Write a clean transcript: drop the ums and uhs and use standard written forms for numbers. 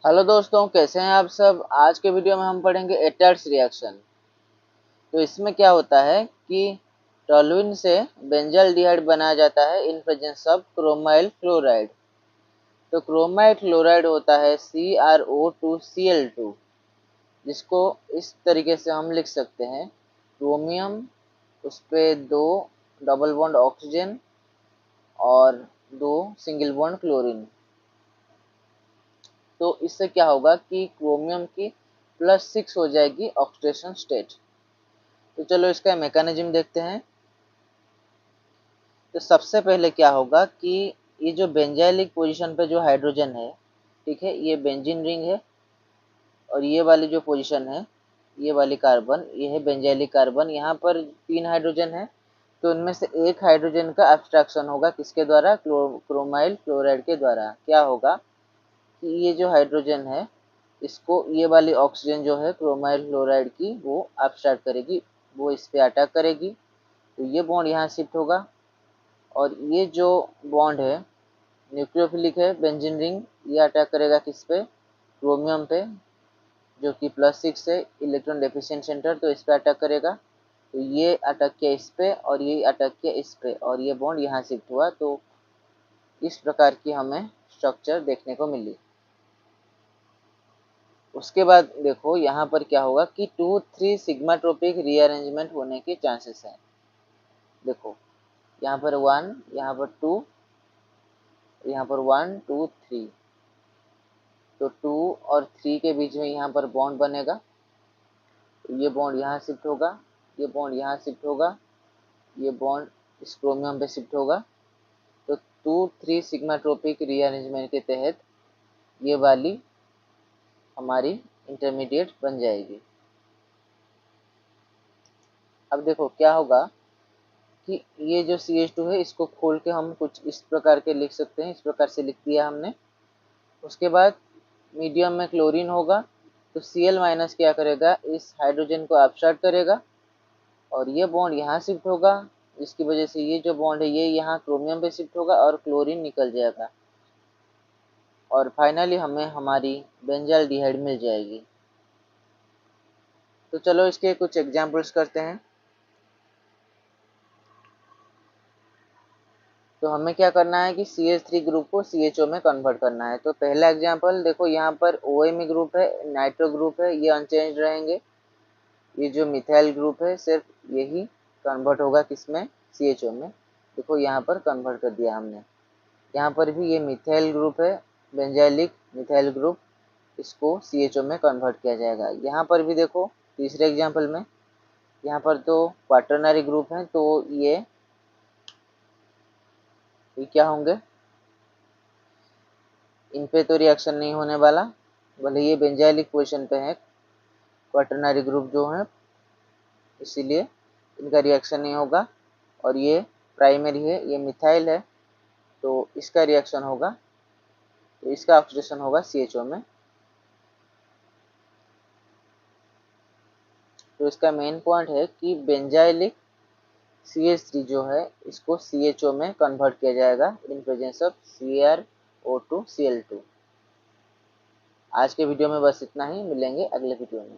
Hello दोस्तों, कैसे हैं आप सब। आज के वीडियो में हम पढ़ेंगे एटर्स रिएक्शन। तो इसमें क्या होता है कि टोल्यूइन से बेंजाल्डिहाइड बनाया जाता है in presence of chromyl chloride. तो क्रोमाइल क्लोराइड होता है CrO2Cl2, जिसको इस तरीके से हम लिख सकते हैं। क्रोमियम, उस पे 2 डबल बॉन्ड ऑक्सीजन और 2 सिंगल बॉन्ड क्लोरीन। तो इससे क्या होगा कि क्रोमियम की +6 हो जाएगी ऑक्सीडेशन स्टेट। तो चलो इसका मैकेनिज्म देखते हैं। तो सबसे पहले क्या होगा कि ये जो बेंजाइलिक पोजीशन पे जो हाइड्रोजन है, ठीक है, ये बेंजीन रिंग है, और ये वाली जो पोजीशन है, ये वाली कार्बन, ये है बेंजाइलिक कार्बन। यहाँ पर 3 हाइड्रोजन है, तो इनमें से एक हाइड्रोजन का एब्स्ट्रैक्शन होगा किसके द्वारा? क्रोमाइल क्लोराइड के द्वारा। क्या होगा कि ये जो हाइड्रोजन है, इसको ये वाली ऑक्सीजन जो है क्रोमाइल क्लोराइड की, वो एब्स्ट्रैक्ट करेगी, वो इस पे अटैक करेगी। तो ये बॉन्ड यहाँ शिफ्ट होगा, और ये जो बॉन्ड है न्यूक्लियोफिलिक है, बेंजीन रिंग, ये अटैक करेगा किस पे? क्रोमियम पे, जो कि +6 है, इलेक्ट्रॉन डेफिशिएंट सेंटर, तो इस पे अटैक करेगा। तो ये अटैक किया इस पे, और ये अटैक किया इस पे, और ये बॉन्ड यहाँ शिफ्ट हुआ। तो इस प्रकार की हमें स्ट्रक्चर देखने को मिली। उसके बाद देखो यहाँ पर क्या होगा कि 2-3 सिग्माट्रोपिक रीअरेंजमेंट होने के चांसेस हैं। देखो यहाँ पर 1, यहाँ पर 2, यहाँ पर 1 2 3। तो 2 और 3 के बीच में यहाँ पर बॉन्ड बनेगा। तो ये बॉन्ड यहाँ शिफ्ट होगा, ये बॉन्ड यहाँ शिफ्ट होगा, ये बॉन्ड इस क्रोमियम पे शिफ्ट होगा। तो 2-3 सिग्माट्रोपिक रीअरेंजमेंट के तहत ये वाली हमारी इंटरमीडिएट बन जाएगी। अब देखो क्या होगा कि ये जो CH2 है, इसको खोल के हम कुछ इस प्रकार के लिख सकते हैं। इस प्रकार से लिख दिया हमने। उसके बाद मीडियम में क्लोरीन होगा, तो Cl- क्या करेगा? इस हाइड्रोजन को एब्सॉर्ब करेगा, और ये बॉन्ड यहाँ शिफ्ट होगा, जिसकी वजह से ये जो बॉन्ड है ये यहाँ क्रोमियम पे शिफ्ट होगा, और क्लोरीन निकल जाएगा, और फाइनली हमें हमारी बेंजाल्डिहाइड मिल जाएगी। तो चलो इसके कुछ एग्जाम्पल्स करते हैं। तो हमें क्या करना है कि CH3 ग्रुप को CHO में कन्वर्ट करना है। तो पहला एग्जाम्पल देखो, यहाँ पर OMe ग्रुप है, नाइट्रो ग्रुप है, ये अनचेंज रहेंगे। ये जो मिथाइल ग्रुप है, सिर्फ यही कन्वर्ट होगा किसमें? CHO में। देखो यहाँ पर कन्वर्ट कर दिया हमने। यहाँ पर भी ये मिथाइल ग्रुप है, बेंजाइलिक मिथाइल ग्रुप, इसको CHO में कन्वर्ट किया जाएगा। यहाँ पर भी देखो तीसरे एग्जाम्पल में, यहाँ पर तो क्वाटरनरी ग्रुप है, तो ये क्या होंगे? इन पे तो रिएक्शन नहीं होने वाला, भले ये बेंजाइलिक पोजीशन पे है, क्वाटरनरी ग्रुप जो है, इसीलिए इनका रिएक्शन नहीं होगा। और ये प्राइमरी है, ये मिथाइल है, तो इसका रिएक्शन होगा, तो इसका ऑक्सीडेशन होगा CHO में। तो इसका मेन पॉइंट है कि बेंजाइलिक CH3 जो है, इसको CHO में कन्वर्ट किया जाएगा इन प्रेजेंस ऑफ CrO2Cl2। आज के वीडियो में बस इतना ही, मिलेंगे अगले वीडियो में।